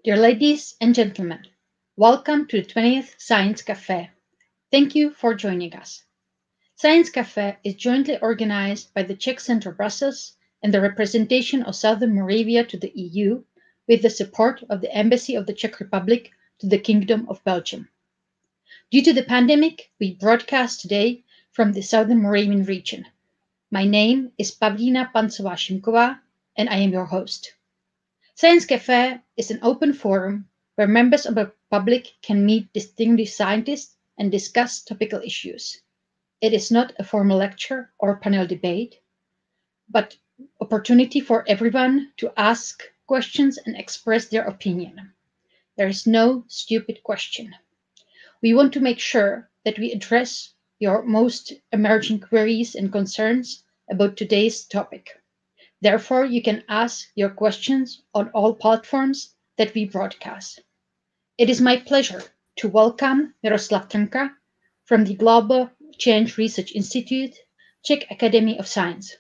Dear ladies and gentlemen, welcome to the 20th Science Café. Thank you for joining us. Science Café is jointly organized by the Czech Center Brussels and the representation of Southern Moravia to the EU with the support of the Embassy of the Czech Republic to the Kingdom of Belgium. Due to the pandemic, we broadcast today from the Southern Moravian region. My name is Pavlína Pancová-Šimková and I am your host. Science Café is an open forum where members of the public can meet distinguished scientists and discuss topical issues. It is not a formal lecture or panel debate, but opportunity for everyone to ask questions and express their opinion. There is no stupid question. We want to make sure that we address your most emerging queries and concerns about today's topic. Therefore, you can ask your questions on all platforms that we broadcast. It is my pleasure to welcome Miroslav Trnka from the Global Change Research Institute, Czech Academy of Science.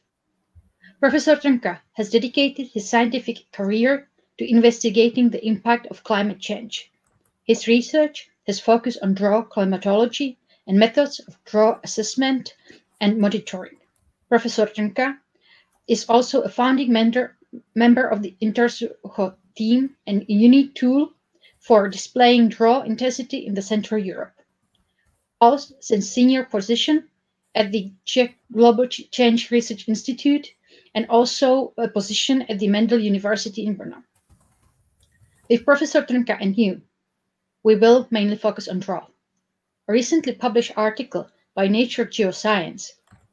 Professor Trnka has dedicated his scientific career to investigating the impact of climate change. His research has focused on drought climatology and methods of drought assessment and monitoring. Professor Trnka is also a founding member of the INTERSUCHO team, and a unique tool for displaying drought intensity in the Central Europe. Also, since senior position at the Czech Global Change Research Institute, and also a position at the Mendel University in Brno. With Professor Trnka and you, we will mainly focus on drought. A recently published article by Nature Geoscience,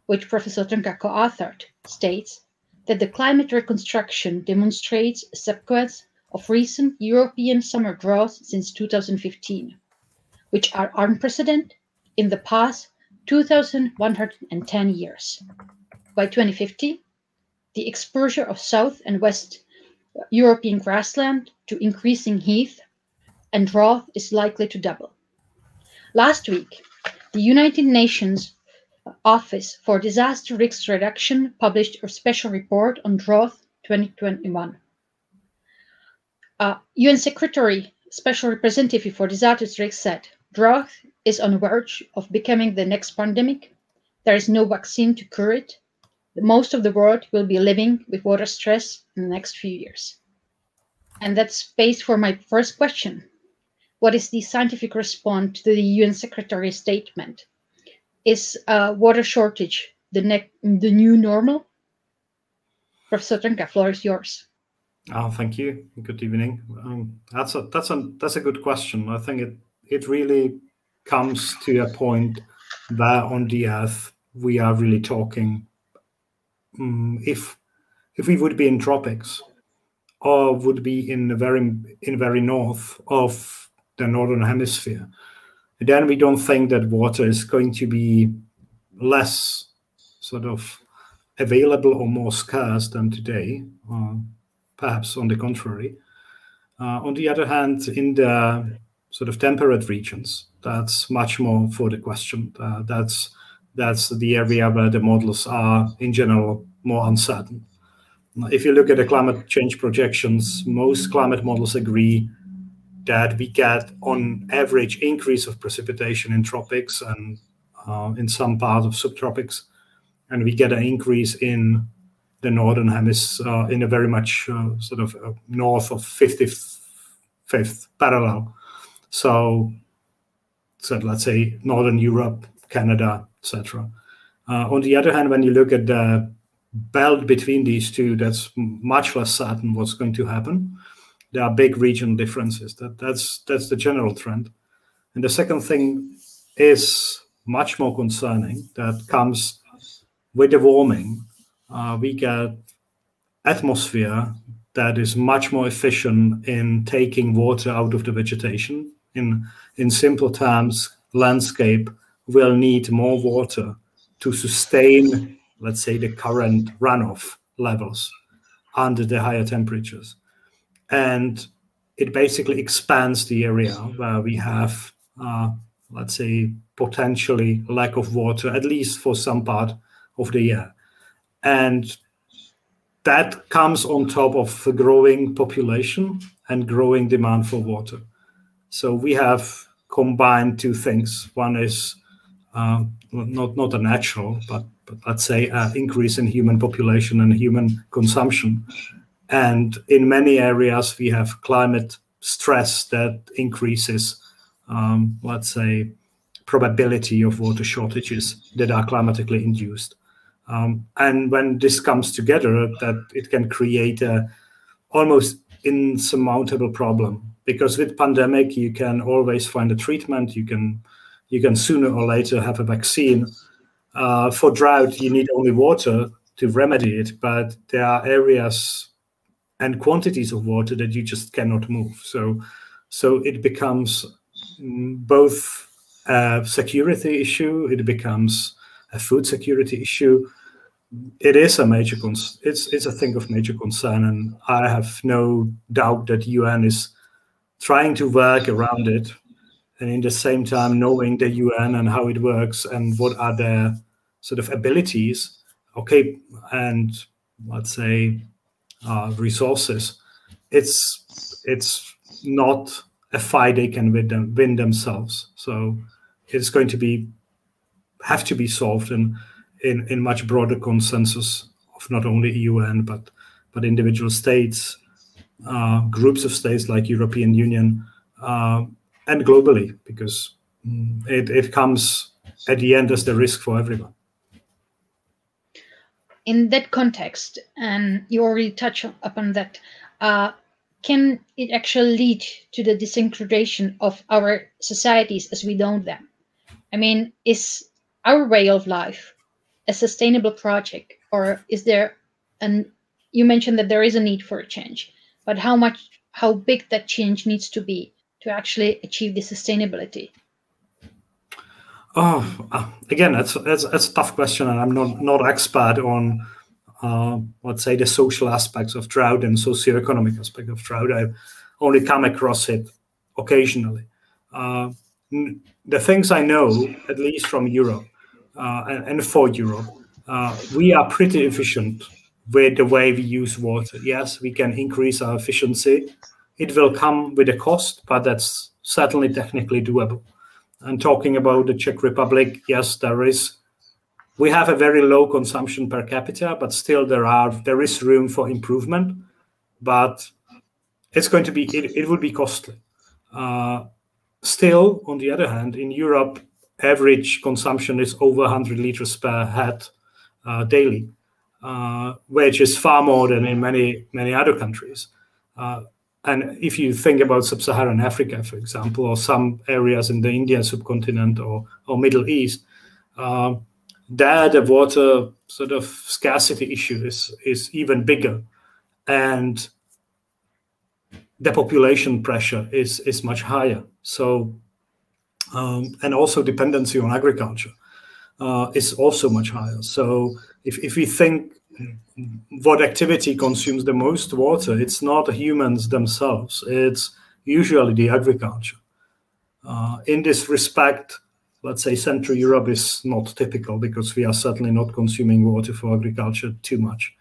which Professor Trnka co-authored, states that the climate reconstruction demonstrates a sequence of recent European summer droughts since 2015, which are unprecedented in the past 2,110 years. By 2050, the exposure of South and West European grassland to increasing heat and drought is likely to double. Last week, the United Nations Office for Disaster Risk Reduction published a special report on drought 2021. UN Secretary Special Representative for Disaster Risk said, drought is on the verge of becoming the next pandemic. There is no vaccine to cure it. Most of the world will be living with water stress in the next few years. And that's space for my first question. What is the scientific response to the UN Secretary's statement? Is water shortage the new normal? Professor Trnka, floor is yours. Thank you. Good evening. That's a good question. I think it really comes to a point where on the Earth we are really talking. If we would be in tropics, or would be in very north of the northern hemisphere, then we don't think that water is going to be less sort of available or more scarce than today. Perhaps on the contrary. On the other hand, in the sort of temperate regions, that's much more for the question. That's the area where the models are, in general, more uncertain. If you look at the climate change projections, most climate models agree that we get, on average, increase of precipitation in tropics and in some parts of subtropics, and we get an increase in the northern hemisphere in a very much sort of north of 55th parallel. So let's say Northern Europe, Canada, etc. On the other hand, when you look at the belt between these two, that's much less certain what's going to happen. There are big regional differences. That's the general trend. And the second thing is much more concerning. That comes with the warming. We get atmosphere that is much more efficient in taking water out of the vegetation. In simple terms, landscape will need more water to sustain, let's say, the current runoff levels under the higher temperatures. And it basically expands the area where we have, let's say, potentially lack of water, at least for some part of the year. And that comes on top of the growing population and growing demand for water. So we have combined two things. One is not a natural, but let's say an increase in human population and human consumption. And in many areas, we have climate stress that increases, let's say, probability of water shortages that are climatically induced. And when this comes together, that it can create a almost insurmountable problem. Because with pandemic, you can always find a treatment. You can sooner or later have a vaccine. For drought, you need only water to remedy it, but there are areas and quantities of water that you just cannot move. So it becomes both a security issue. It becomes a food security issue. It is a major it's a thing of major concern, and I have no doubt that UN is trying to work around it, and in the same time knowing the UN and how it works and what are their sort of abilities, okay, and let's say resources. It's not a fight they can win themselves. So it's going to have to be solved in much broader consensus of not only UN but individual states, groups of states like European Union, and globally, because it comes at the end as the risk for everyone. In that context, and you already touched upon that, can it actually lead to the disintegration of our societies as we know them? I mean, is our way of life a sustainable project, or is there you mentioned that there is a need for a change, but how big that change needs to be to actually achieve the sustainability? Again, that's a tough question, and I'm not expert on let's say the social aspects of drought and socioeconomic aspect of drought. I've only come across it occasionally. The things I know, at least from Europe and for Europe, we are pretty efficient with the way we use water. Yes, we can increase our efficiency. It will come with a cost, but that's certainly technically doable. And talking about the Czech Republic, yes, we have a very low consumption per capita, but still there is room for improvement. But it's going to be it would be costly. Still, on the other hand, in Europe, average consumption is over 100 liters per head daily, which is far more than in many other countries. And if you think about sub-Saharan Africa, for example, or some areas in the Indian subcontinent or Middle East, there the water sort of scarcity issue is even bigger, and the population pressure is much higher. So, and also dependency on agriculture is also much higher. So if we think what activity consumes the most water, it's not the humans themselves, it's usually the agriculture. In this respect, let's say Central Europe is not typical, because we are certainly not consuming water for agriculture too much.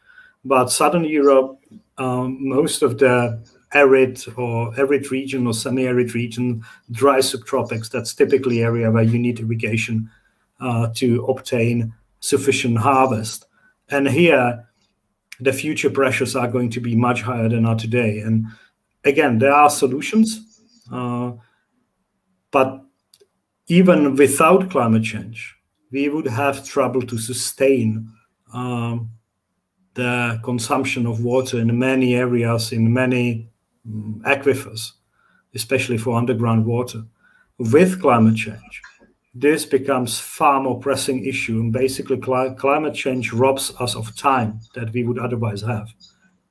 But Southern Europe, most of the arid region or semi-arid region, dry subtropics, that's typically area where you need irrigation to obtain sufficient harvest. And here, the future pressures are going to be much higher than are today. And again, there are solutions, but even without climate change, we would have trouble to sustain the consumption of water in many areas, in many aquifers, especially for underground water. With climate change, this becomes far more pressing issue, and basically climate change robs us of time that we would otherwise have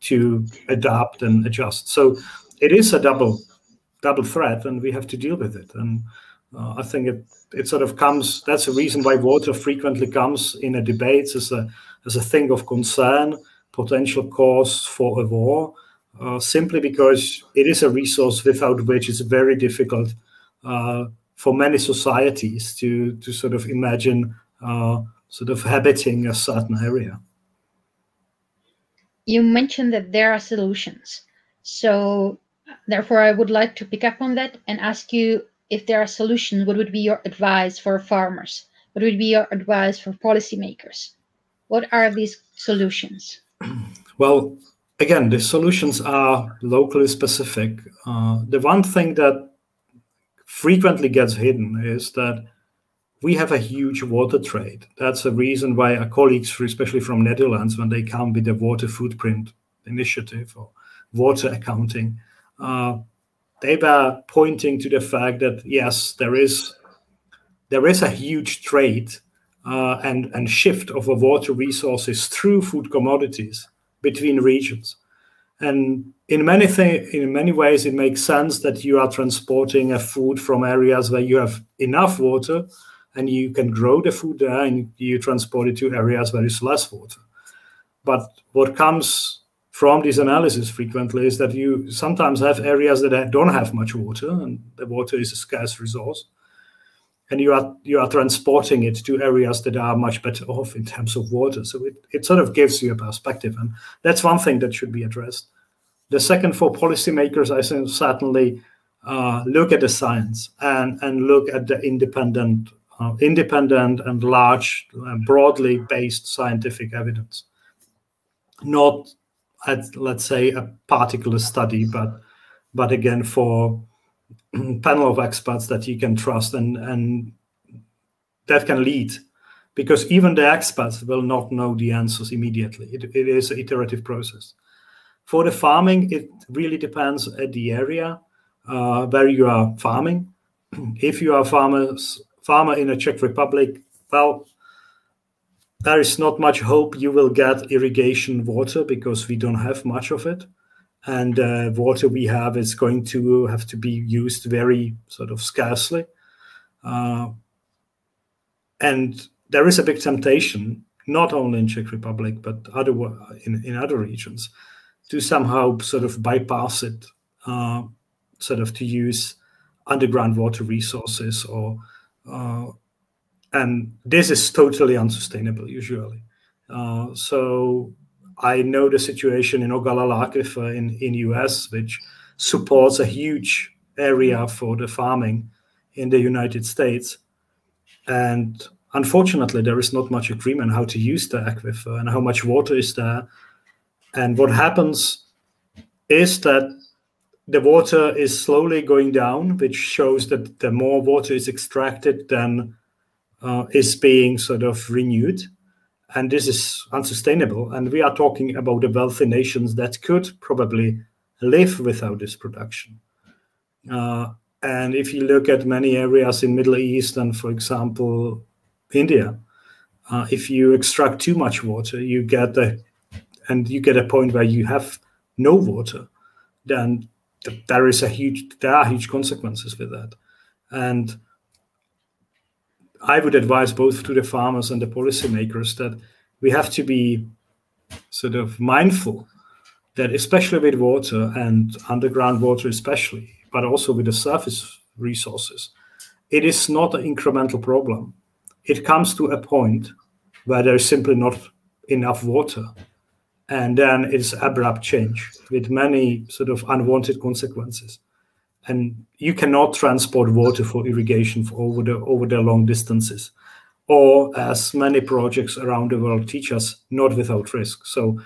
to adapt and adjust. So it is a double threat, and we have to deal with it. And I think it sort of comes. That's the reason why water frequently comes in a debate as a thing of concern, potential cause for a war, simply because it is a resource without which it's very difficult for many societies to sort of imagine sort of habiting a certain area. you mentioned that there are solutions. So therefore, I would like to pick up on that and ask you, if there are solutions, what would be your advice for farmers? What would be your advice for policymakers? What are these solutions? Well, again, the solutions are locally specific. The one thing that frequently gets hidden is that we have a huge water trade. That's a reason why our colleagues, especially from Netherlands, when they come with the water footprint initiative or water accounting, they were pointing to the fact that yes, there is a huge trade and shift of water resources through food commodities between regions. And in many ways, it makes sense that you are transporting a food from areas where you have enough water and you can grow the food there, and you transport it to areas where there's less water. But what comes from this analysis frequently is that you sometimes have areas that don't have much water, and the water is a scarce resource. And you are transporting it to areas that are much better off in terms of water. So it sort of gives you a perspective, and that's one thing that should be addressed. The second, for policymakers, I think certainly look at the science and look at the independent and large, broadly based scientific evidence. Not at, let's say, a particular study, but again, for panel of experts that you can trust and that can lead, because even the experts will not know the answers immediately. It is an iterative process. For the farming, it really depends at the area where you are farming. If you are farmer in the Czech Republic, well, there is not much hope you will get irrigation water because we don't have much of it. And water we have is going to have to be used very sort of scarcely. And there is a big temptation, not only in Czech Republic, but in other regions, to somehow sort of bypass it, sort of to use underground water resources, and this is totally unsustainable usually. So I know the situation in Ogallala Aquifer in US, which supports a huge area for the farming in the United States. And unfortunately, there is not much agreement how to use the aquifer and how much water is there. And what happens is that the water is slowly going down, which shows that the more water is extracted than is being sort of renewed. And this is unsustainable. And we are talking about the wealthy nations that could probably live without this production. And if you look at many areas in Middle East and, for example, India, if you extract too much water, you get a point where you have no water, then there are huge consequences with that. And I would advise both to the farmers and the policymakers that we have to be sort of mindful that, especially with water and underground water especially, but also with the surface resources, it is not an incremental problem. It comes to a point where there is simply not enough water. And then it's abrupt change with many sort of unwanted consequences. And you cannot transport water for irrigation over the long distances, or, as many projects around the world teach us, not without risk. So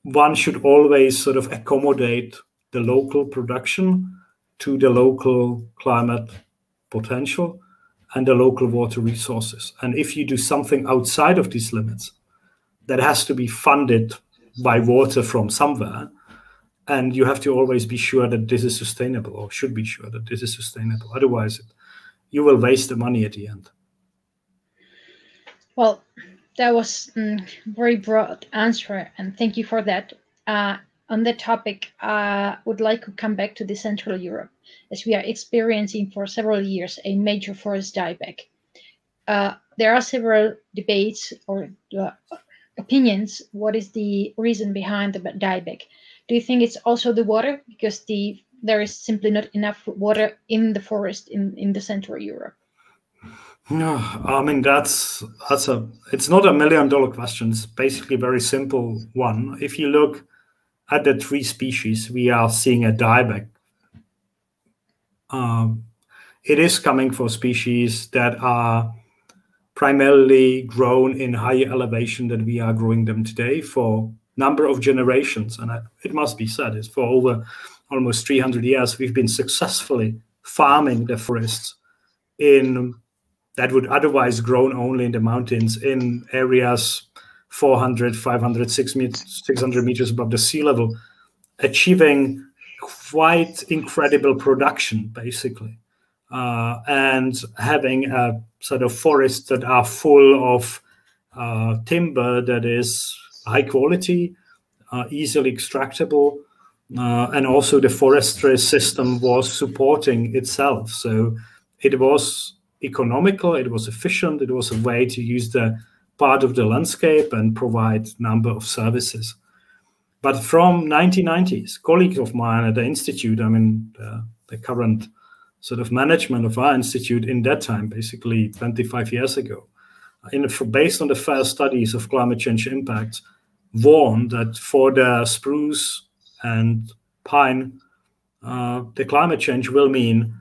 one should always sort of accommodate the local production to the local climate potential and the local water resources. And if you do something outside of these limits, that has to be funded by water from somewhere. And you have to always be sure that this is sustainable, or should be sure that this is sustainable. Otherwise, you will waste the money at the end. Well, that was a very broad answer, and thank you for that. On that topic, I would like to come back to the Central Europe, as we are experiencing for several years a major forest dieback. There are several debates or opinions. What is the reason behind the dieback? Do you think it's also the water, because there is simply not enough water in the forest in the Central Europe? No, I mean it's not $1 million question. It's basically a very simple one. If you look at the three species, we are seeing a dieback. It is coming for species that are primarily grown in higher elevation than we are growing them today for number of generations. And it must be said, is for over almost 300 years, we've been successfully farming the forests in that would otherwise grown only in the mountains in areas 400, 500, 600 meters above the sea level, achieving quite incredible production, basically. And having a sort of forests that are full of timber that is high quality, easily extractable, and also the forestry system was supporting itself. So it was economical, it was efficient, it was a way to use the part of the landscape and provide number of services. But from 1990s, colleagues of mine at the institute, I mean, the current sort of management of our institute in that time, basically 25 years ago, based on the first studies of climate change impacts, warned that for the spruce and pine, the climate change will mean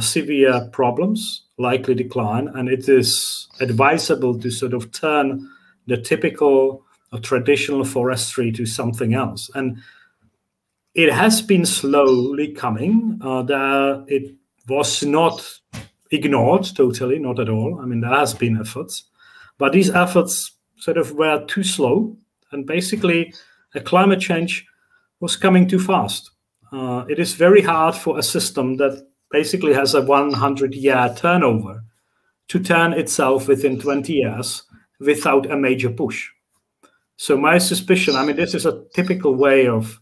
severe problems, likely decline, and it is advisable to sort of turn the typical or traditional forestry to something else. And it has been slowly coming. It was not ignored totally, not at all. I mean, there has been efforts, but these efforts sort of were too slow, and basically a climate change was coming too fast. It is very hard for a system that basically has a 100-year turnover to turn itself within 20 years without a major push. So my suspicion, I mean, this is a typical way of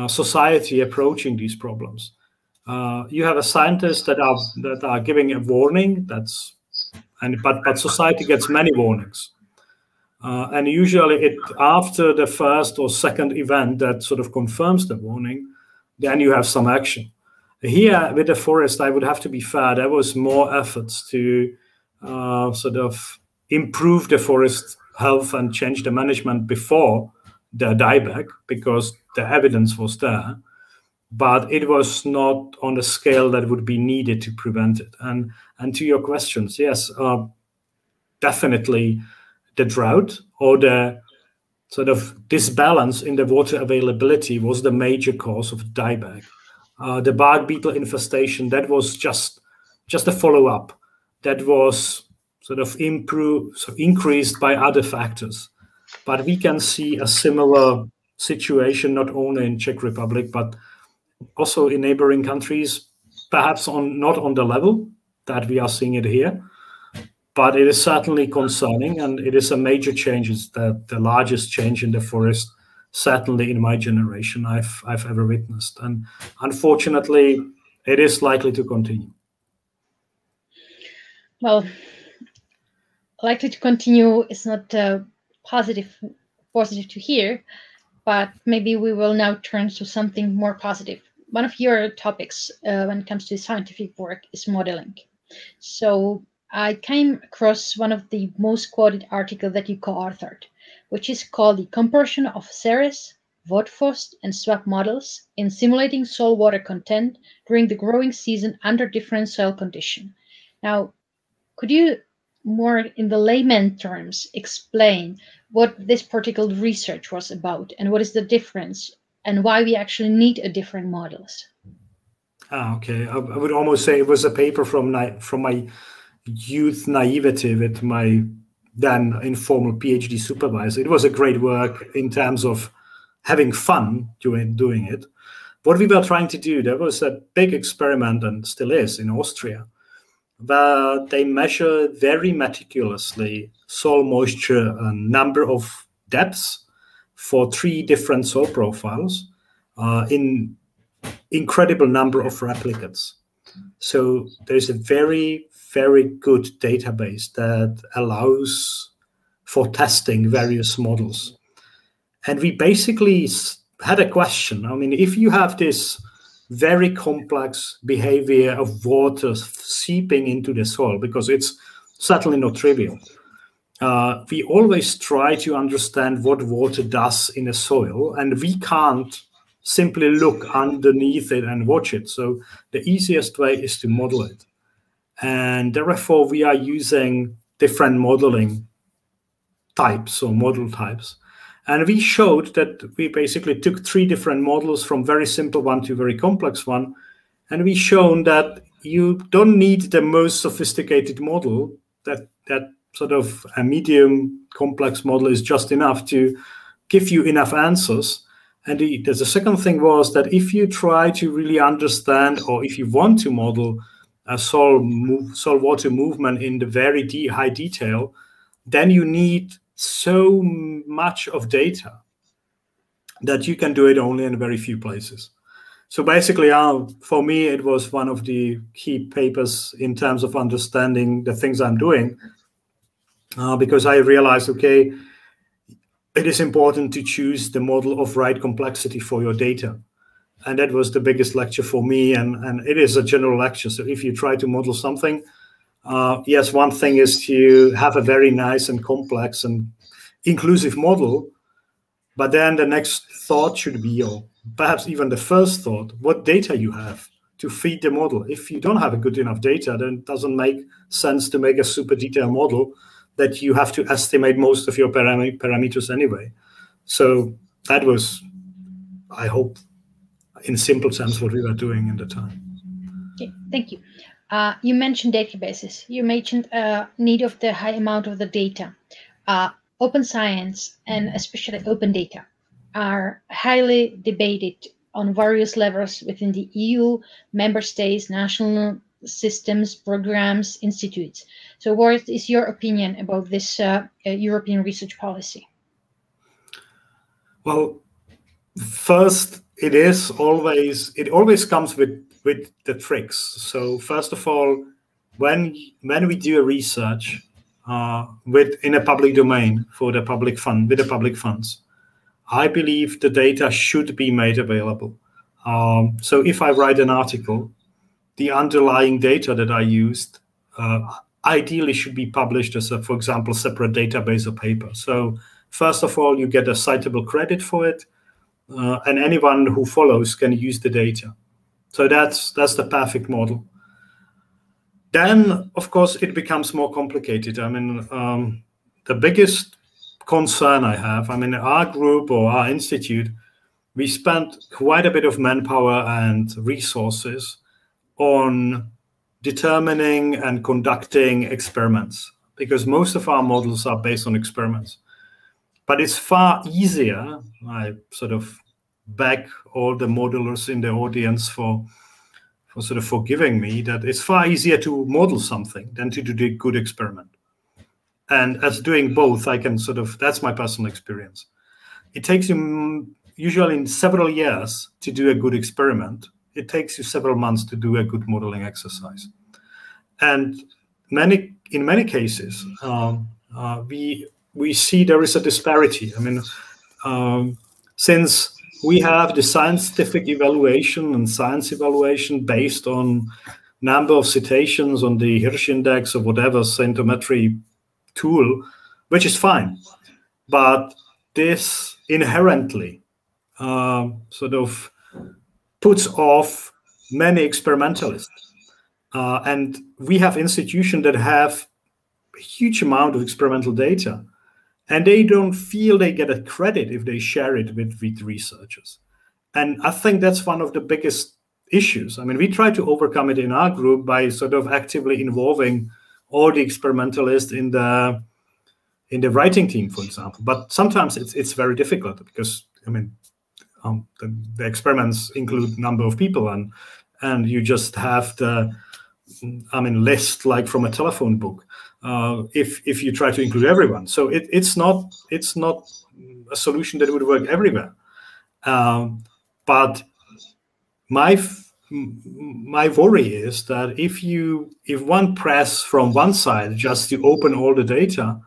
society approaching these problems. You have a scientist that are giving a warning, but society gets many warnings. And usually after the first or second event that sort of confirms the warning, then you have some action. Here with the forest, I would have to be fair, there was more efforts to sort of improve the forest health and change the management before the dieback, because the evidence was there, but it was not on the scale that would be needed to prevent it. And to your questions, yes, definitely the drought or the sort of disbalance in the water availability was the major cause of dieback. The bark beetle infestation, that was just a follow-up. That was sort of increased by other factors. But we can see a similar situation not only in Czech Republic, but also in neighboring countries, perhaps not on the level that we are seeing it here. But it is certainly concerning, and it is a major change. It's the largest change in the forest, certainly in my generation, I've ever witnessed. And unfortunately, it is likely to continue. Well, likely to continue is not positive to hear, but maybe we will now turn to something more positive. One of your topics when it comes to scientific work is modeling. So I came across one of the most quoted articles that you co-authored, which is called The Comparison of Ceres, Vodfrost, and Swap Models in Simulating Soil Water Content During the Growing Season Under Different Soil Conditions. Now, could you, more in the layman terms, explain what this particular research was about and what is the difference and why we actually need a different models? Okay. I would almost say it was a paper from my youth naivety with my then informal PhD supervisor. It was a great work in terms of having fun doing it. What we were trying to do, there was a big experiment, and still is, in Austria, where they measure very meticulously soil moisture and number of depths for 3 different soil profiles in incredible number of replicates. So there's a very, very good database that allows for testing various models. And we basically had a question. I mean, if you have this very complex behavior of water seeping into the soil, because it's certainly not trivial. We always try to understand what water does in a soil, and we can't simply look underneath it and watch it. So the easiest way is to model it. And therefore, we are using different modeling types or model types. And we showed that we basically took 3 different models, from very simple one to very complex one. And we shown that you don't need the most sophisticated model, that sort of a medium complex model is just enough to give you enough answers. And the second thing was that if you try to really understand, or if you want to model a soil water movement in the very high detail, then you need so much of data that you can do it only in very few places. So basically, for me, it was one of the key papers in terms of understanding the things I'm doing, because I realized, okay, it is important to choose the model of right complexity for your data. And that was the biggest lecture for me, and it is a general lecture. So if you try to model something, yes, one thing is to have a very nice and complex and inclusive model, but then the next thought should be, or perhaps even the first thought, what data you have to feed the model. If you don't have a good enough data, then it doesn't make sense to make a super detailed model that you have to estimate most of your parameters anyway. So that was, I hope, in simple terms, what we were doing in the time. Okay, thank you. You mentioned databases. You mentioned need of the high amount of the data. Open science, and especially open data, are highly debated on various levels within the EU, member states, national systems, programs, institutes. So what is your opinion about this European research policy? Well, first, it always comes with the tricks. So first of all, when we do a research in a public domain for the public fund, with the public funds, I believe the data should be made available. So if I write an article, the underlying data that I used ideally should be published as a, for example, separate database or paper. So first of all, you get a citable credit for it, and anyone who follows can use the data. So that's the perfect model. Then, of course, it becomes more complicated. I mean, the biggest concern I have, I mean, our group or our institute, we spent quite a bit of manpower and resources on determining and conducting experiments, because most of our models are based on experiments. But it's far easier, I sort of beg all the modelers in the audience for forgiving me, that it's far easier to model something than to do the good experiment. And as doing both, I can that's my personal experience. It takes you usually several years to do a good experiment. It takes you several months to do a good modeling exercise. And in many cases, we see there is a disparity. I mean, since we have the scientific evaluation and science evaluation based on number of citations on the Hirsch index or whatever scientometry tool, which is fine. But this inherently puts off many experimentalists. And we have institutions that have a huge amount of experimental data, and they don't feel they get a credit if they share it with researchers. And I think that's one of the biggest issues. I mean, we try to overcome it in our group by actively involving all the experimentalists in the writing team, for example. But sometimes it's very difficult because, I mean, the experiments include a number of people, and you just have the list like from a telephone book. If you try to include everyone, so it's not a solution that would work everywhere. But my worry is that if one press from one side just to open all the data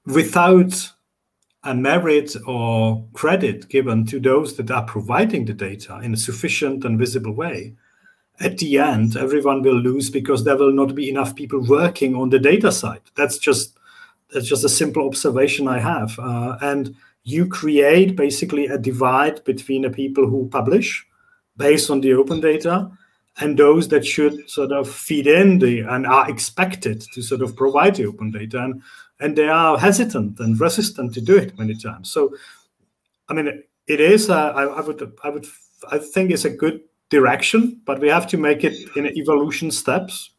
without a merit or credit given to those that are providing the data in a sufficient and visible way, at the end, everyone will lose because there will not be enough people working on the data side. That's just a simple observation I have. And you create basically a divide between the people who publish based on the open data and those that should sort of feed in and are expected to sort of provide the open data. And they are hesitant and resistant to do it many times. So, I mean, it is, I think it's a good direction, but we have to make it in evolution steps.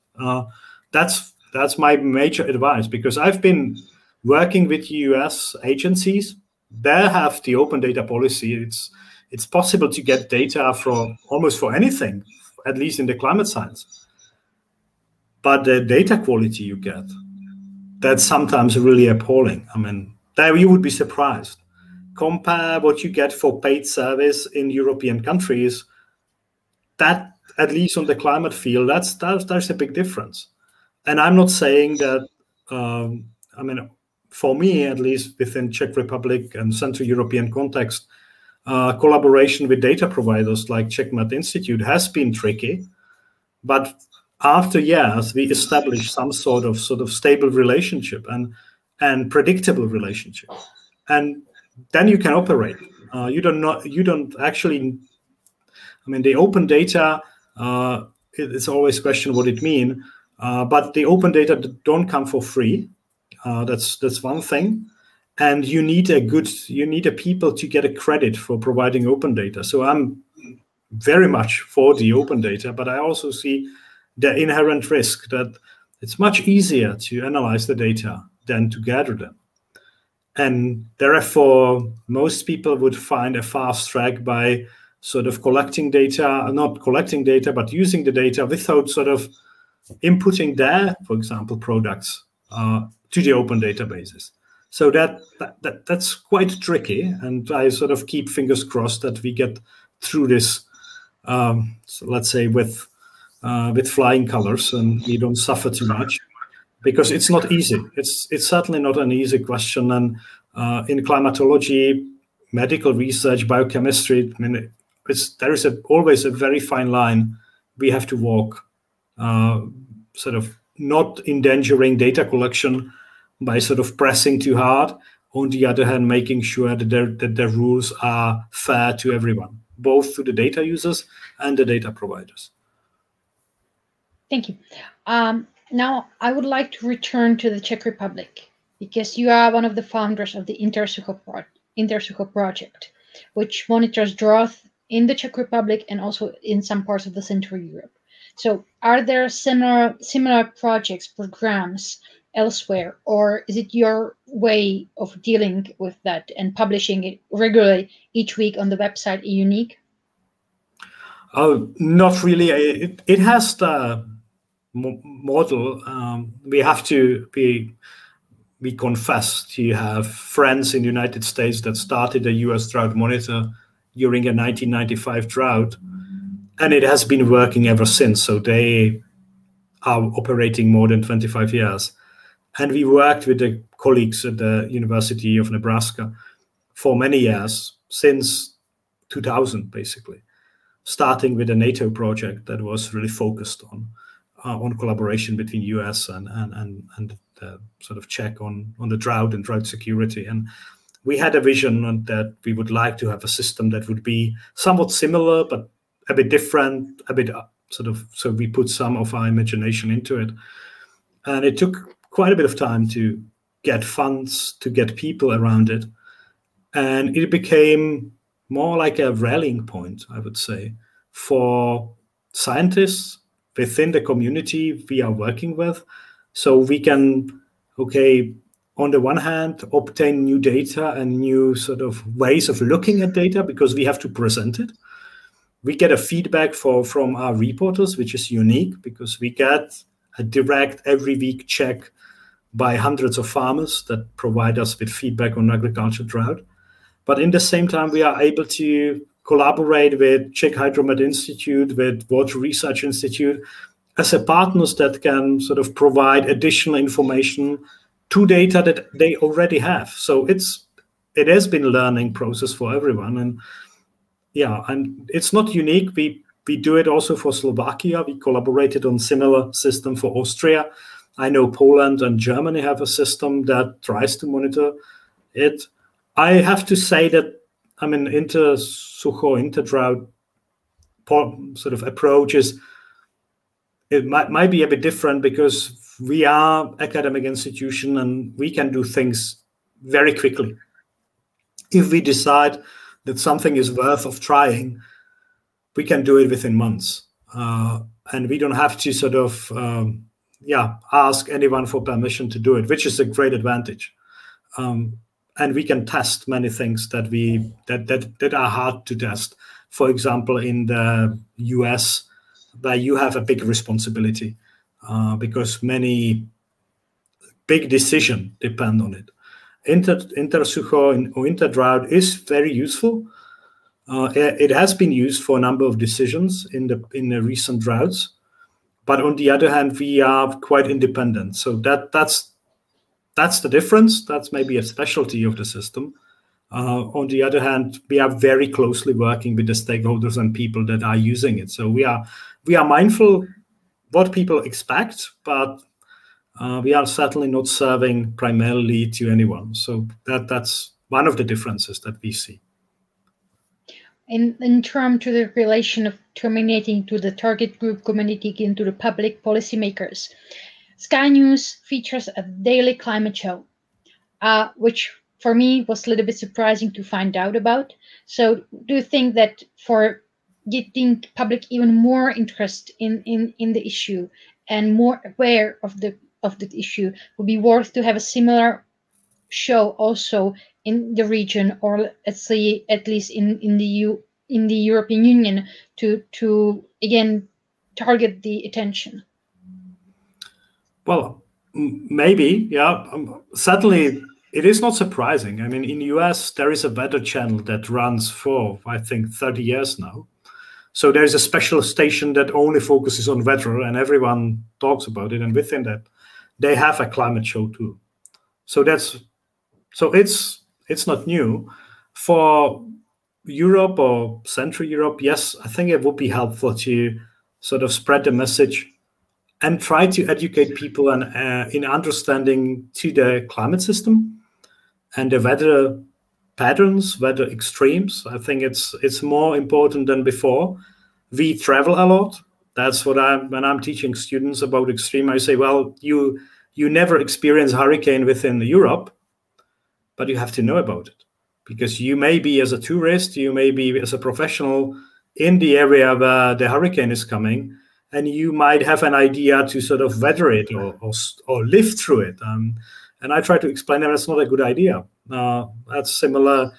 That's my major advice, because I've been working with US agencies. They have the open data policy. It's possible to get data from almost for anything, at least in the climate science. But the data quality you get, that's sometimes really appalling. I mean, there you would be surprised. Compare what you get for paid service in European countries. That, at least on the climate field, there's a big difference. And I'm not saying that, I mean, for me, at least within Czech Republic and Central European context, collaboration with data providers like Mendel Institute has been tricky. But after years, we established some sort of stable relationship and predictable relationship. And then you can operate. You don't actually, I mean, the open data, it's always a question what it means, but the open data don't come for free. That's one thing. And you need a people to get a credit for providing open data. So I'm very much for the open data, but I also see the inherent risk that it's much easier to analyze the data than to gather them. And therefore, most people would find a fast track by sort of collecting data, not collecting data, but using the data without sort of inputting their, for example, products to the open databases. So that's quite tricky. And I sort of keep fingers crossed that we get through this, so let's say, with flying colors and we don't suffer too much. Because it's not easy. It's certainly not an easy question. And in climatology, medical research, biochemistry, I mean, there is always a very fine line we have to walk, sort of not endangering data collection by sort of pressing too hard. On the other hand, making sure that the rules are fair to everyone, both to the data users and the data providers. Thank you. Now, I would like to return to the Czech Republic, because you are one of the founders of the INTERSUCHO project, which monitors drought in the Czech Republic and also in some parts of the Central Europe. So are there similar projects, programs elsewhere, or is it your way of dealing with that and publishing it regularly each week on the website unique? Oh, not really. It has the model. We have to we confess to have friends in the United States that started a US drought monitor during a 1995 drought, and it has been working ever since. So they are operating more than 25 years. And we worked with the colleagues at the University of Nebraska for many years, since 2000, basically, starting with a NATO project that was really focused on collaboration between US and sort of check on the drought and drought security. And we had a vision that we would like to have a system that would be somewhat similar, but a bit different, a bit sort of, so we put some of our imagination into it. And it took quite a bit of time to get funds, to get people around it. And it became more like a rallying point, I would say, for scientists within the community we are working with. So we can, on the one hand, obtain new data and new sort of ways of looking at data because we have to present it. We get a feedback from our reporters, which is unique because we get a direct every week check by hundreds of farmers that provide us with feedback on agriculture drought. But in the same time, we are able to collaborate with Czech Hydromet Institute, with Water Research Institute, as a partners that can sort of provide additional information to data that they already have. So it has been a learning process for everyone. And yeah, and it's not unique. We do it also for Slovakia. We collaborated on similar system for Austria. I know Poland and Germany have a system that tries to monitor it. I have to say that, I mean, INTERSUCHO, INTERDROUGHT sort of approaches, it might be a bit different because we are academic institution and we can do things very quickly. If we decide that something is worth of trying, we can do it within months. And we don't have to sort of, ask anyone for permission to do it, which is a great advantage. And we can test many things that are hard to test. For example, in the US, where you have a big responsibility because many big decisions depend on it. INTERSUCHO or INTERDROUGHT is very useful. It has been used for a number of decisions in the recent droughts, but on the other hand, we are quite independent. So that's the difference. That's maybe a specialty of the system. On the other hand, we are very closely working with the stakeholders and people that are using it. So we are mindful what people expect, but we are certainly not serving primarily to anyone. So that's one of the differences that we see. In terms to the relation of terminating to the target group community and to the public policymakers, Sky News features a daily climate show, which for me was a little bit surprising to find out about. So do you think that for getting public even more interest in the issue and more aware of the issue, would be worth to have a similar show also in the region, or let's say at least in the European Union, to again target the attention? Well, maybe, yeah. Certainly, it is not surprising. I mean, in the US, there is a weather channel that runs for, I think, 30 years now. So there is a special station that only focuses on weather, and everyone talks about it. And within that, they have a climate show too. So it's not new. For Europe or Central Europe, yes, I think it would be helpful to sort of spread the message and try to educate people in understanding to the climate system and the weather patterns, weather extremes. I think it's more important than before. We travel a lot. That's what when I'm teaching students about extreme, I say, well, you never experience hurricane within Europe, but you have to know about it. Because you may be as a tourist, you may be as a professional in the area where the hurricane is coming, and you might have an idea to sort of weather it or live through it. And I try to explain that it's not a good idea. That's similar.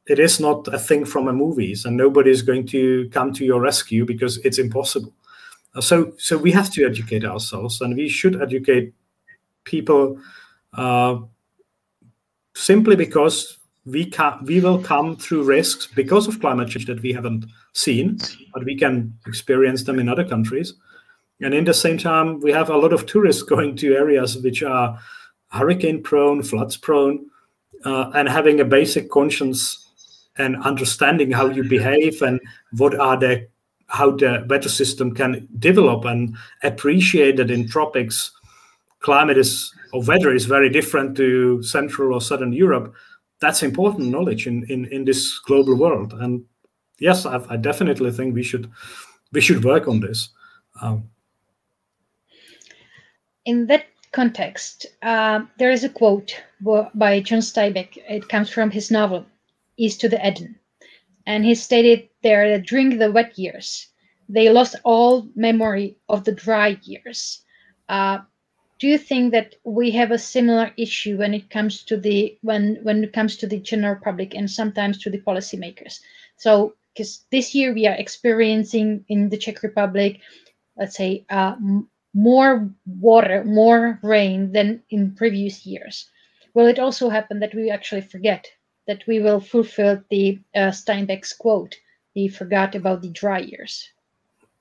It is not a thing from a movies, and nobody is going to come to your rescue because it's impossible. So we have to educate ourselves, and we should educate people simply because we will come through risks because of climate change that we haven't seen, but we can experience them in other countries. And in the same time, we have a lot of tourists going to areas which are hurricane prone, floods prone, and having a basic conscience and understanding how you behave and how the weather system can develop, and appreciate that in tropics, weather is very different to Central or Southern Europe. That's important knowledge in this global world. And yes, I definitely think we should work on this. In that context, there is a quote by John Steinbeck. It comes from his novel, East to the Eden. And he stated there that during the wet years, they lost all memory of the dry years. Do you think that we have a similar issue when it comes to when it comes to the general public and sometimes to the policymakers? So, because this year we are experiencing in the Czech Republic, let's say, more water, more rain than in previous years. Will it also happen that we actually forget that we will fulfill the Steinbeck's quote, he forgot about the dry years?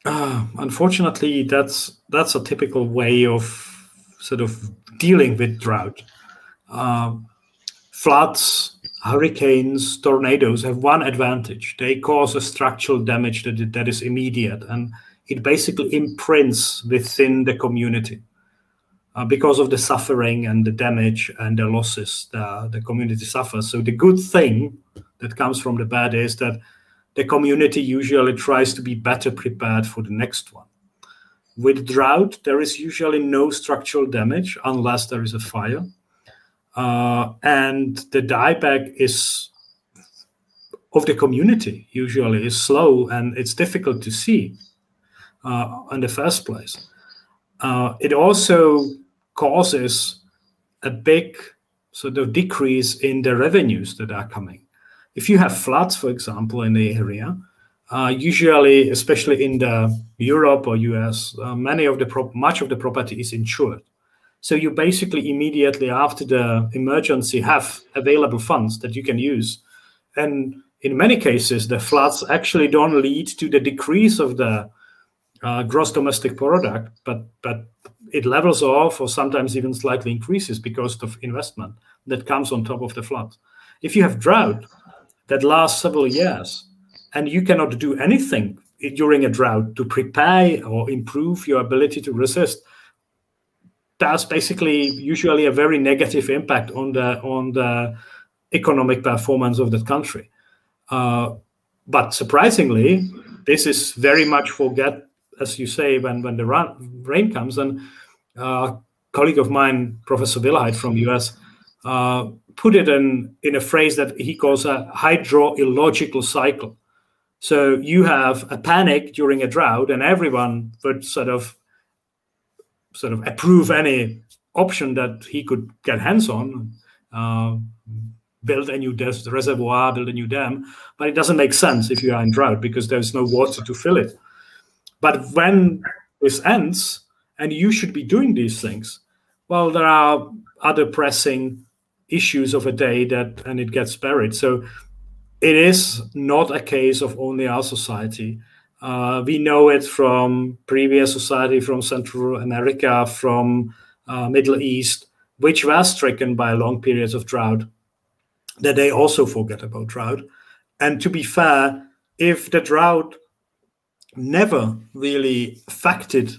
Unfortunately, that's a typical way of sort of dealing with drought. Floods hurricanes, tornadoes have one advantage. They cause a structural damage that is immediate, and it basically imprints within the community. Because of the suffering and the damage and the losses the community suffers. So the good thing that comes from the bad is that the community usually tries to be better prepared for the next one. With drought, there is usually no structural damage unless there is a fire. And the dieback of the community usually is slow, and it's difficult to see in the first place. It also causes a big sort of decrease in the revenues that are coming. If you have floods, for example, in the area, usually, especially in the Europe or US, much of the property is insured. So you basically immediately after the emergency have available funds that you can use. And in many cases, the floods actually don't lead to the decrease of the gross domestic product, but it levels off or sometimes even slightly increases because of investment that comes on top of the flood. If you have drought that lasts several years and you cannot do anything during a drought to prepare or improve your ability to resist, that's basically usually a very negative impact on the economic performance of the country. But surprisingly, this is very much forget, as you say, when the rain comes. And a colleague of mine, Professor Willheid from the US, put it in a phrase that he calls a hydrological cycle. So you have a panic during a drought, and everyone would sort of approve any option that he could get hands on, build a new reservoir, build a new dam. But it doesn't make sense if you are in drought because there's no water to fill it. But when this ends, and you should be doing these things, well, there are other pressing issues of a day and it gets buried. So it is not a case of only our society. We know it from previous society, from Central America, from Middle East, which were stricken by long periods of drought, that they also forget about drought. And to be fair, if the drought never really affected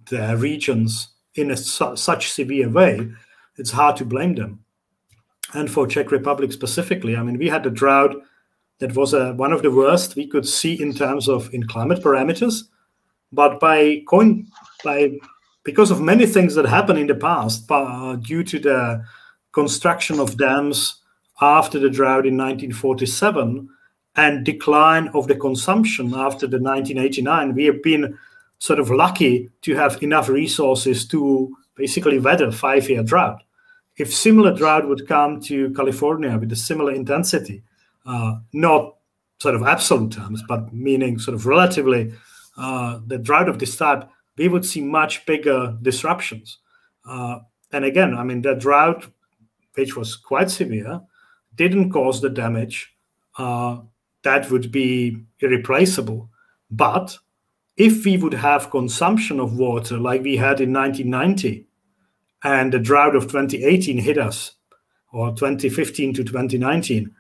the regions in such severe way, it's hard to blame them. And for Czech Republic specifically, I mean, we had a drought that was one of the worst we could see in terms of in climate parameters. But because of many things that happened in the past, due to the construction of dams after the drought in 1947 and decline of the consumption after the 1989, we have been sort of lucky to have enough resources to basically weather a 5-year drought. If similar drought would come to California with a similar intensity, not sort of absolute terms, but meaning sort of relatively, the drought of this type, we would see much bigger disruptions. And again, I mean, the drought, which was quite severe, didn't cause the damage that would be irreplaceable. But if we would have consumption of water like we had in 1990, and the drought of 2018 hit us, or 2015 to 2019,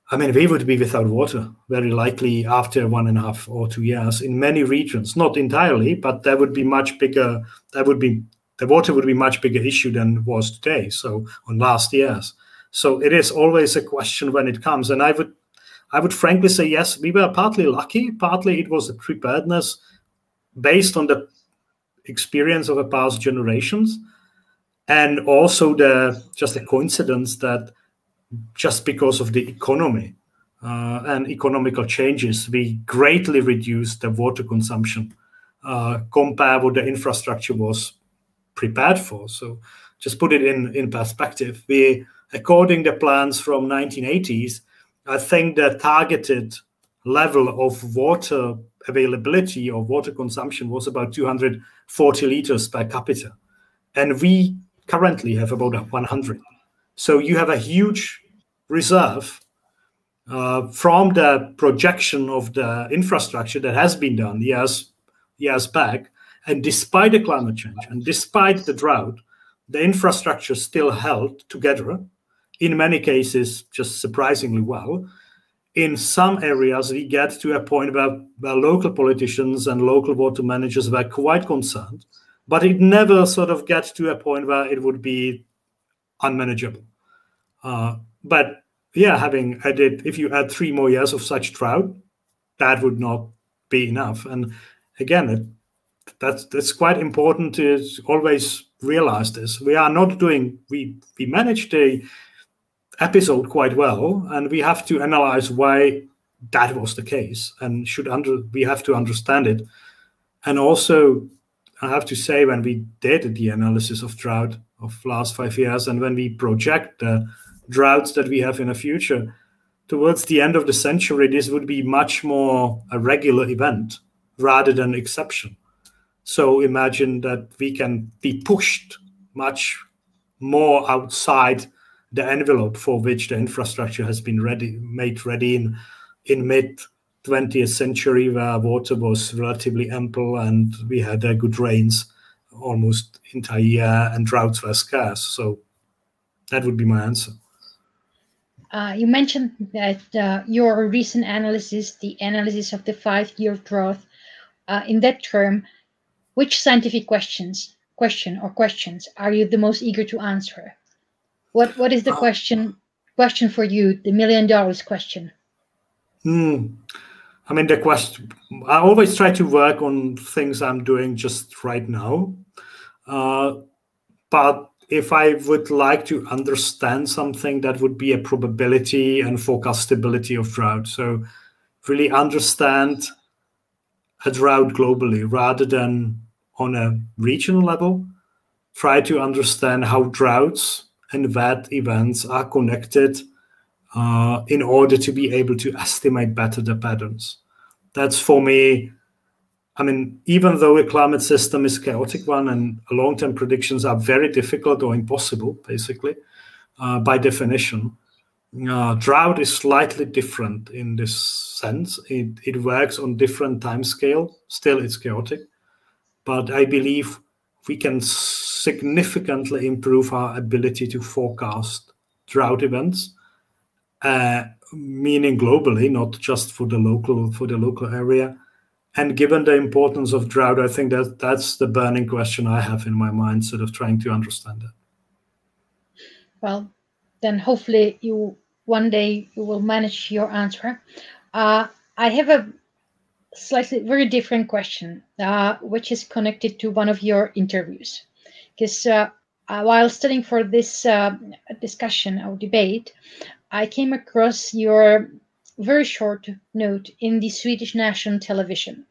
I mean, we would be without water very likely after 1.5 or 2 years in many regions, not entirely, but that would be much bigger. The water would be much bigger issue than it was today. So on last years. So it is always a question when it comes. And I would frankly say, yes, we were partly lucky. Partly it was a preparedness based on the experience of the past generations. And also just a coincidence that just because of the economy and economical changes, we greatly reduced the water consumption compared with the infrastructure was prepared for. So just put it in perspective. According to plans from 1980s, I think the targeted level of water availability or water consumption was about 240 liters per capita. And we currently have about 100. So you have a huge reserve from the projection of the infrastructure that has been done years back. And despite the climate change and despite the drought, the infrastructure still held together in many cases just surprisingly well. In some areas, we get to a point where local politicians and local water managers were quite concerned, but it never sort of gets to a point where it would be unmanageable. But yeah, having added, if you add 3 more years of such drought, that would not be enough. And again, that's quite important to always realize this. We are not doing, we managed the episode quite well, and we have to analyze why that was the case, and we have to understand it. And also, I have to say, when we did the analysis of drought of last 5 years, and when we project the droughts that we have in the future, towards the end of the century, this would be much more a regular event rather than exception. So imagine that we can be pushed much more outside the envelope for which the infrastructure has been made ready in mid-20th century, where water was relatively ample and we had good rains almost entire year and droughts were scarce. So that would be my answer. You mentioned that your recent analysis, the analysis of the 5-year drought, in that term, which scientific questions are you the most eager to answer? What is the question for you, the $1 million question? I mean, the question, I always try to work on things I'm doing just right now. But if I would like to understand something, that would be a probability and forecastability of drought. So really understand a drought globally rather than on a regional level. Try to understand how droughts and wet events are connected in order to be able to estimate better the patterns. That's, for me, I mean, even though a climate system is a chaotic one and long-term predictions are very difficult or impossible, basically, by definition, drought is slightly different in this sense. It works on different time scale. Still, it's chaotic. But I believe we can significantly improve our ability to forecast drought events, meaning globally, not just for the local area. And given the importance of drought, I think that's the burning question I have in my mind, sort of trying to understand it. Well, then hopefully one day you will manage your answer. I have a slightly very different question, which is connected to one of your interviews. Because while studying for this discussion or debate, I came across your very short note in the Swedish national television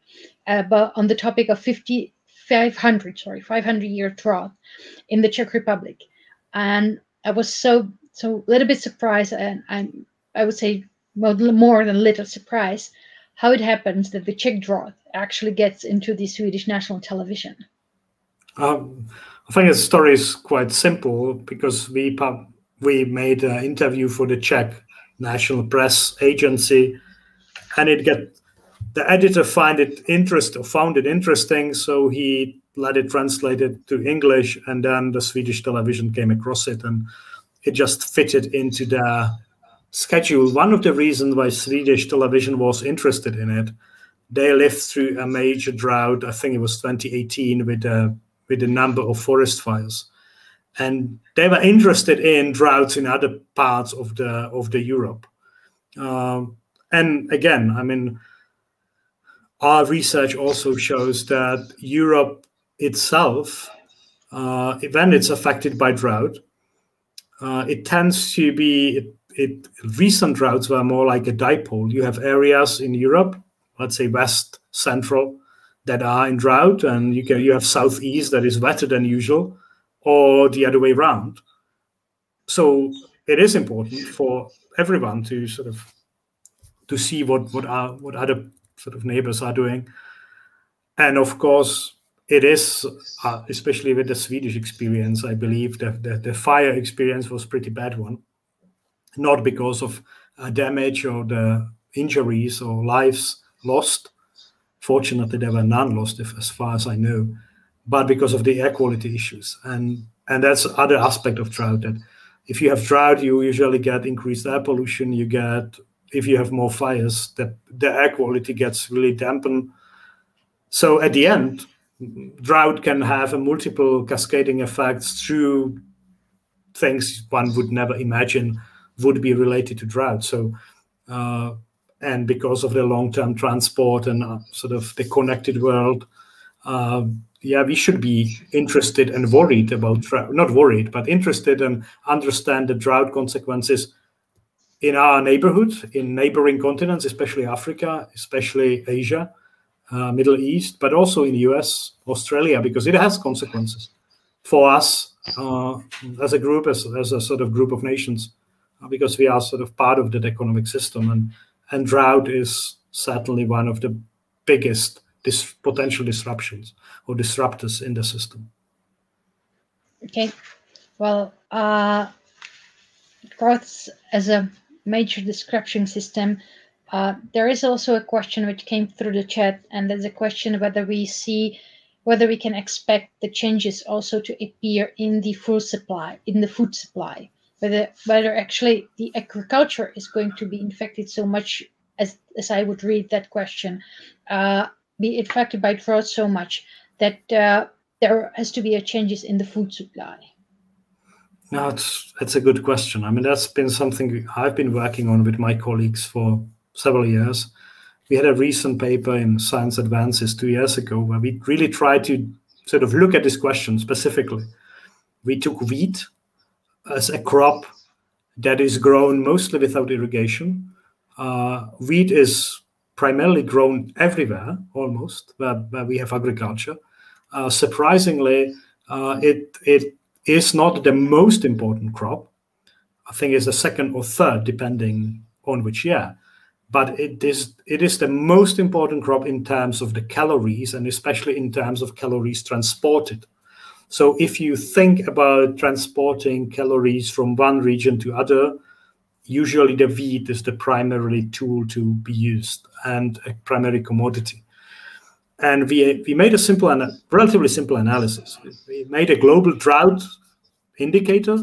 on the topic of 500-year drought in the Czech Republic. And I was so little bit surprised, and I would say more than a little surprised, how it happens that the Czech drought actually gets into the Swedish national television. I think the story is quite simple, because we made an interview for the Czech National Press Agency, and the editor found it interesting, so he let it translated to English, and then the Swedish television came across it, and it just fitted into their schedule. One of the reasons why Swedish television was interested in it, they lived through a major drought. I think it was 2018 with a number of forest fires. And they were interested in droughts in other parts of the Europe. And again, I mean, our research also shows that Europe itself, when it's affected by drought, it tends to be, recent droughts were more like a dipole. You have areas in Europe, let's say West Central, that are in drought, and you have Southeast that is wetter than usual, or the other way around. So it is important for everyone to sort of to see what other sort of neighbors are doing. And of course, it is, especially with the Swedish experience, I believe that the fire experience was a pretty bad one. Not because of damage or the injuries or lives lost. Fortunately, there were none lost, as far as I know, but because of the air quality issues. And that's other aspect of drought, that if you have drought, you usually get increased air pollution. You get, if you have more fires, the air quality gets really dampened. So at the end, drought can have a multiple cascading effects through things one would never imagine would be related to drought. So, and because of the long-term transport and sort of the connected world, yeah, we should be interested and worried about drought. Not worried, but interested and understand the drought consequences in our neighborhood, in neighboring continents, especially Africa, especially Asia, Middle East, but also in the US, Australia, because it has consequences for us as a group, as a sort of group of nations, because we are sort of part of that economic system. And drought is certainly one of the biggest potential disruptions or disruptors in the system. Okay, well, droughts as a major disruption system. There is also a question which came through the chat, and that's a question whether we can expect the changes also to appear in the food supply, whether actually the agriculture is going to be infected so much as I would read that question, be affected by drought so much that there has to be changes in the food supply. No, it's a good question. I mean, that's been something I've been working on with my colleagues for several years. We had a recent paper in Science Advances 2 years ago where we really tried to sort of look at this question specifically. We took wheat as a crop that is grown mostly without irrigation. Wheat is primarily grown everywhere, almost, where we have agriculture. Surprisingly, it is not the most important crop. I think it's the second or third, depending on which year. But it is the most important crop in terms of the calories, and especially in terms of calories transported. So if you think about transporting calories from one region to other, usually the wheat is the primary tool to be used and a primary commodity. And we made a relatively simple analysis. We made a global drought indicator,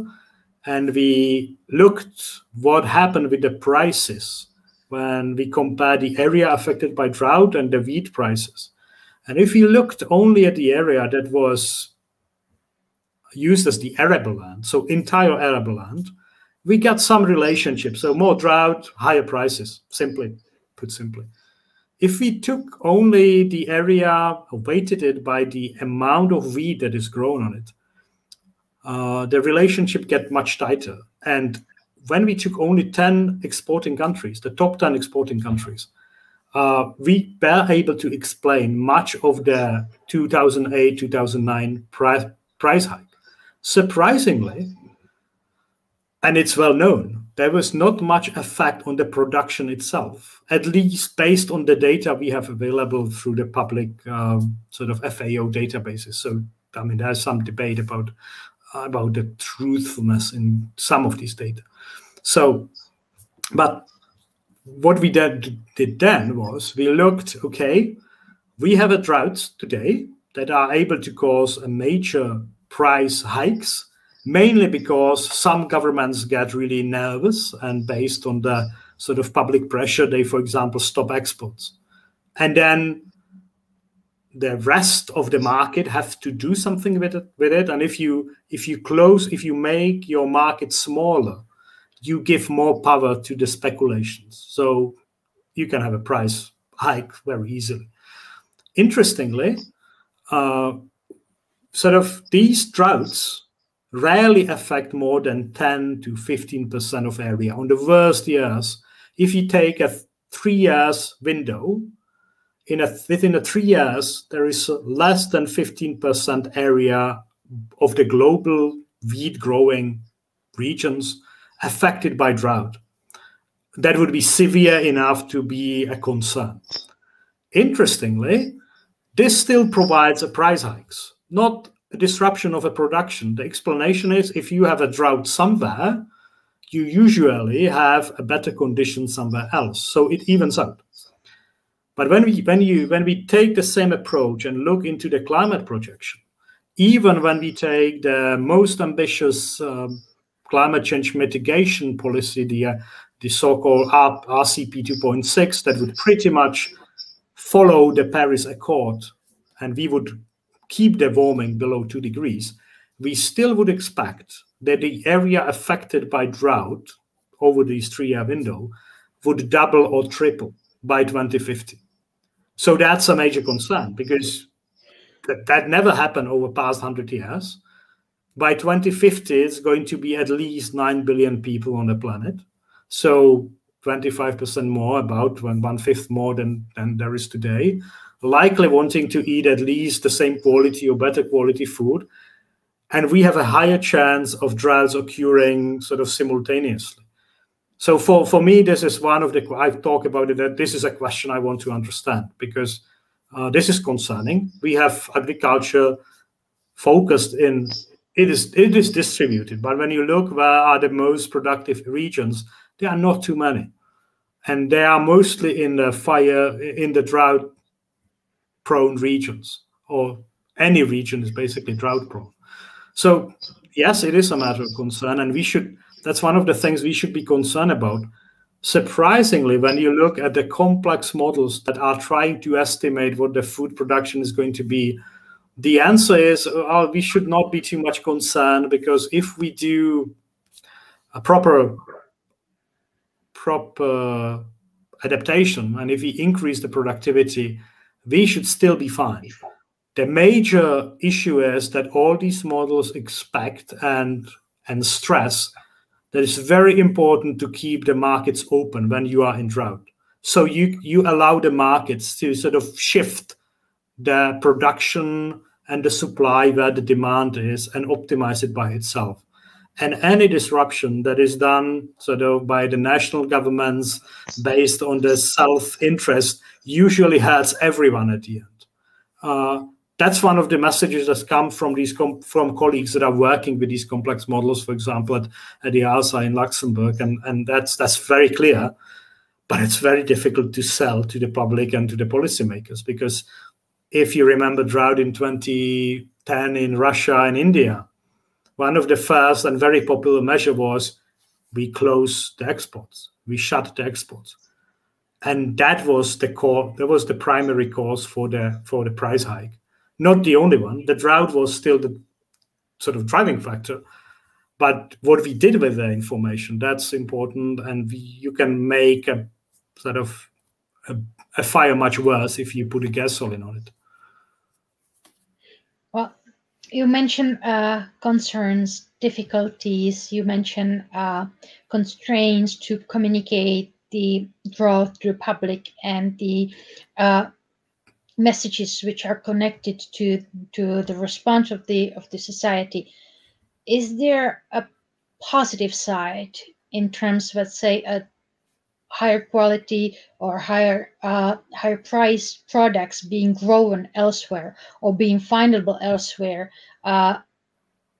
and we looked what happened with the prices when we compare the area affected by drought and the wheat prices. And if you looked only at the area that was used as the arable land, so entire arable land, we got some relationship. So more drought, higher prices, put simply. If we took only the area, weighted it by the amount of wheat that is grown on it, the relationship get much tighter. And when we took only 10 exporting countries, the top 10 exporting countries, we were able to explain much of the 2008, 2009 price hike. Surprisingly, and it's well known, there was not much effect on the production itself, at least based on the data we have available through the public sort of FAO databases. So, I mean, there's some debate about the truthfulness in some of these data. So, but what we did then was we looked, okay, we have a drought today that are able to cause a major price hikes, mainly because some governments get really nervous, and based on the sort of public pressure, they, for example, stop exports. And then the rest of the market have to do something with it. And if you make your market smaller, you give more power to the speculations. So you can have a price hike very easily. Interestingly, sort of these droughts rarely affect more than 10 to 15% of area. On the worst years, if you take a 3 years window, within 3 years, there is less than 15% area of the global wheat growing regions affected by drought. That would be severe enough to be a concern. Interestingly, this still provides a price hikes, not a disruption of a production. The explanation is if you have a drought somewhere, you usually have a better condition somewhere else. So it evens out. But when we take the same approach and look into the climate projection, even when we take the most ambitious climate change mitigation policy, the so-called RCP 2.6, that would pretty much follow the Paris Accord, and we would keep the warming below 2 degrees, we still would expect that the area affected by drought over this 3-year window would double or triple by 2050. So that's a major concern, because that never happened over the past 100 years. By 2050, it's going to be at least 9 billion people on the planet. So 25% more, about 1/5 more than there is today, likely wanting to eat at least the same quality or better quality food. And we have a higher chance of droughts occurring sort of simultaneously. So for me, this is one of the, I've talked about it, that this is a question I want to understand, because this is concerning. We have agriculture focused in, it is distributed, but when you look where are the most productive regions, there are not too many. And they are mostly in the drought-prone regions, or any region is basically drought-prone. So yes, it is a matter of concern, and that's one of the things we should be concerned about. Surprisingly, when you look at the complex models that are trying to estimate what the food production is going to be, the answer is, we should not be too much concerned, because if we do a proper adaptation, and if we increase the productivity, we should still be fine. The major issue is that all these models expect and stress that it's very important to keep the markets open when you are in drought. So you allow the markets to sort of shift the production and the supply where the demand is, and optimize it by itself. And any disruption that is done sort of by the national governments based on the self-interest usually hurts everyone at the end. That's one of the messages that come from from colleagues that are working with these complex models, for example, at the ASA in Luxembourg, and that's very clear. But it's very difficult to sell to the public and to the policymakers, because if you remember drought in 2010 in Russia and India, one of the first and very popular measure was we close the exports, we shut the exports. And that was the primary cause for the price hike. Not the only one. The drought was still the sort of driving factor. But what we did with the information, that's important. And you can make a sort of a fire much worse if you put a gasoline on it. Well, you mentioned concerns, difficulties. You mentioned constraints to communicate the drought to the public, and the messages which are connected to the response of the society. Is there a positive side in terms, let's say, a higher quality or higher priced products being grown elsewhere or being findable elsewhere,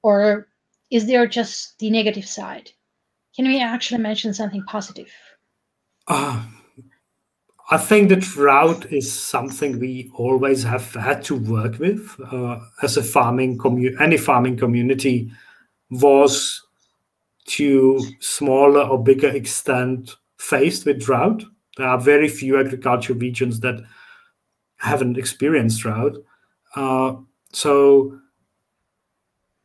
or is there just the negative side? Can we actually mention something positive? I think the drought is something we always have had to work with as a farming community. Any farming community was, to smaller or bigger extent, faced with drought. There are very few agricultural regions that haven't experienced drought. So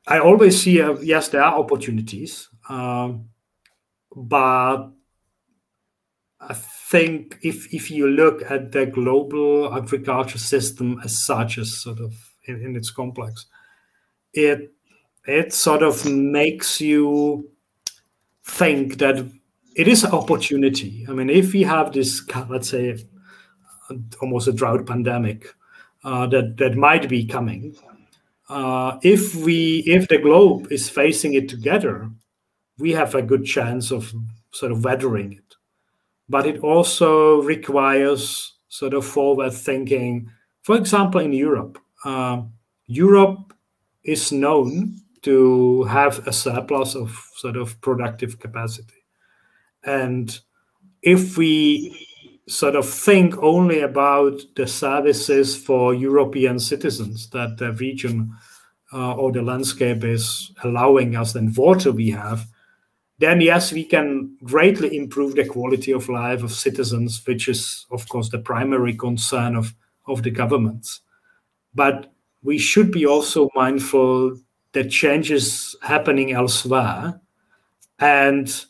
I always see, yes, there are opportunities, but I think if you look at the global agriculture system as such, as sort of in its complex, it sort of makes you think that it is an opportunity. I mean, if we have this, let's say, almost a drought pandemic that might be coming, if the globe is facing it together, we have a good chance of sort of weathering it. But it also requires sort of forward thinking. For example, in Europe, Europe is known to have a surplus of sort of productive capacity. And if we sort of think only about the services for European citizens that the region or the landscape is allowing us, and water we have, then yes, we can greatly improve the quality of life of citizens, which is, of course, the primary concern of the governments. But we should be also mindful that changes happening elsewhere, and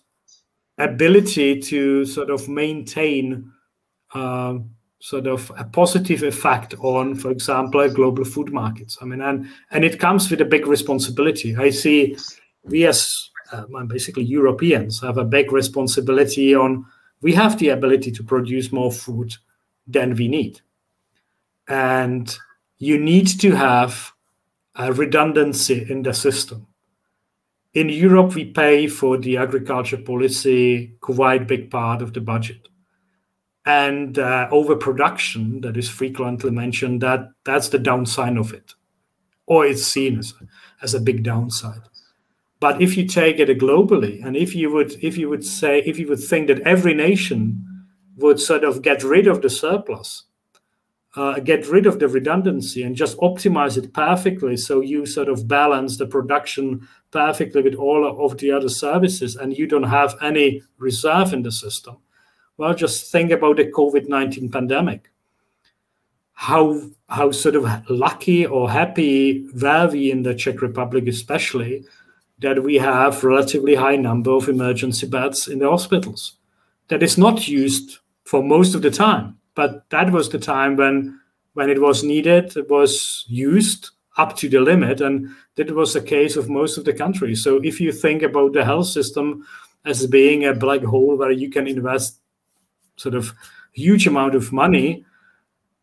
ability to sort of maintain sort of a positive effect on, for example, global food markets. I mean, and it comes with a big responsibility. I see we as basically Europeans have a big responsibility on, we have the ability to produce more food than we need. And you need to have a redundancy in the system. In Europe, we pay for the agriculture policy quite a big part of the budget. And overproduction, that is frequently mentioned, that's the downside of it, or it's seen as a big downside. But if you take it globally, and if you would think that every nation would sort of get rid of the surplus, get rid of the redundancy, and just optimize it perfectly, so you sort of balance the production perfectly with all of the other services, and you don't have any reserve in the system. Well, just think about the COVID-19 pandemic. How sort of lucky or happy were we in the Czech Republic, especially, that we have relatively high number of emergency beds in the hospitals. That is not used for most of the time, but that was the time when it was needed, it was used up to the limit, and that was the case of most of the countries. So if you think about the health system as being a black hole where you can invest sort of huge amount of money,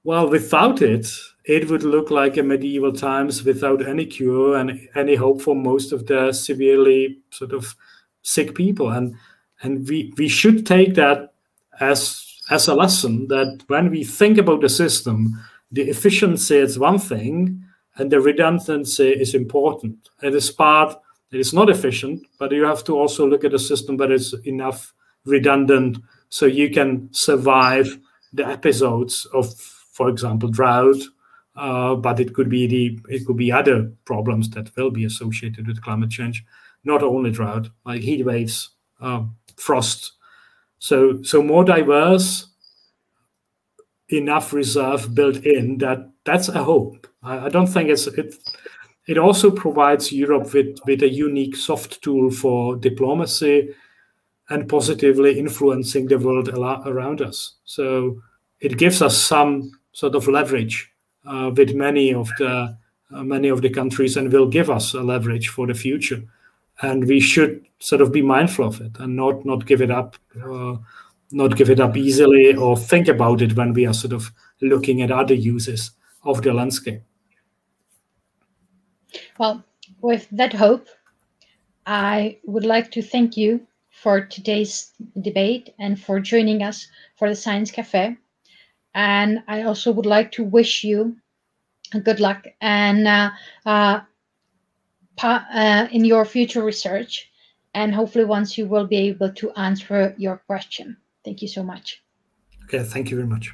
well, without it, it would look like a medieval times without any cure and any hope for most of the severely sort of sick people. And we should take that as a lesson, that when we think about the system, the efficiency is one thing and the redundancy is important. It is not efficient, but you have to also look at a system that is enough redundant so you can survive the episodes of, for example, drought, but it could be other problems that will be associated with climate change, not only drought, like heat waves, frost. So more diverse, enough reserve built in, that's a hope. I don't think it also provides Europe with a unique soft tool for diplomacy and positively influencing the world around us. So it gives us some sort of leverage with many of the countries, and will give us a leverage for the future. And we should sort of be mindful of it and not give it up, easily, or think about it when we are sort of looking at other uses of the landscape. Well, with that hope, I would like to thank you for today's debate and for joining us for the Science Café. And I also would like to wish you good luck and in your future research. And hopefully once you will be able to answer your question. Thank you so much. Okay, thank you very much.